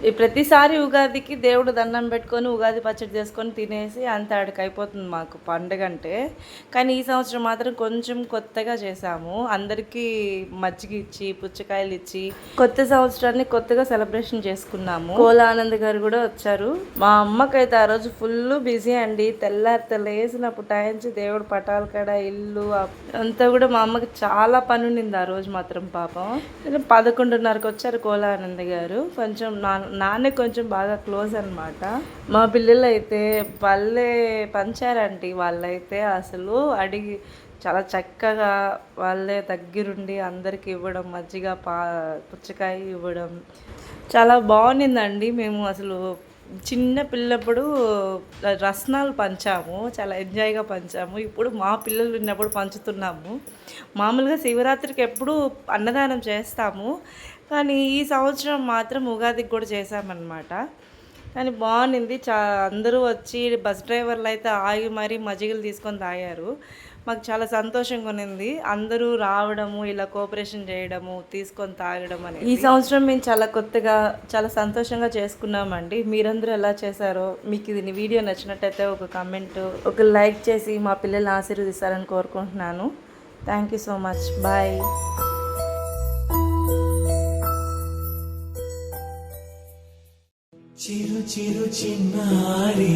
ఈ ప్రతిసారి ఉగాదికి దేవుడు దండం పెట్టుకొని ఉగాది పచ్చడి చేసుకొని తినేసి అంత ఆడికి అయిపోతుంది మాకు పండుగ అంటే. కానీ ఈ సంవత్సరం మాత్రం కొంచెం కొత్తగా చేసాము. అందరికీ మజ్జిగ ఇచ్చి పుచ్చకాయలు ఇచ్చి కొత్త సంవత్సరాన్ని కొత్తగా సెలబ్రేషన్ చేసుకున్నాము. కోల ఆనంద్ గారు కూడా వచ్చారు. మా అమ్మకైతే ఆ రోజు ఫుల్ బిజీ అండి. తెల్లారితేలేసినప్పుడు టైంచి దేవుడు పటాల కాడ ఇల్లు అంతా కూడా మా అమ్మకి చాలా పని ఉండింది ఆ రోజు మాత్రం. పాపం 11:30కి వచ్చారు కోల ఆనంద్ గారు. కొంచెం నాన్నే కొంచెం బాగా క్లోజ్ అనమాట. మా పిల్లలు అయితే వాళ్ళే పంచారంటీ. వాళ్ళైతే అసలు అడిగి చాలా చక్కగా వాళ్ళే దగ్గరుండి అందరికి ఇవ్వడం, మజ్జిగ పుచ్చకాయ ఇవ్వడం చాలా బాగుండిందండి. మేము అసలు చిన్న పిల్లప్పుడు రసనాలు పంచాము, చాలా ఎంజాయ్గా పంచాము. ఇప్పుడు మా పిల్లలు ఉన్నప్పుడు పంచుతున్నాము. మామూలుగా శివరాత్రికి ఎప్పుడు అన్నదానం చేస్తాము, కానీ ఈ సంవత్సరం మాత్రం ఉగాదికి కూడా చేసామన్నమాట. కానీ బాగుంది. అందరూ వచ్చి బస్ డ్రైవర్లు అయితే ఆగి మరీ మజ్జిగలు తీసుకొని తాగారు. మాకు చాలా సంతోషంగా ఉన్నింది. అందరూ రావడము, ఇలా కోఆపరేషన్ చేయడము, తీసుకొని తాగడం అనేది ఈ సంవత్సరం మేము చాలా కొత్తగా చాలా సంతోషంగా చేసుకున్నామండి. మీరందరూ ఎలా చేశారో, మీకు ఇది వీడియో నచ్చినట్టయితే ఒక కామెంట్, ఒక లైక్ చేసి మా పిల్లల్ని ఆశీర్వదిస్తారని కోరుకుంటున్నాను. Thank you so much. Bye. చిరు చిరు చిన్నారి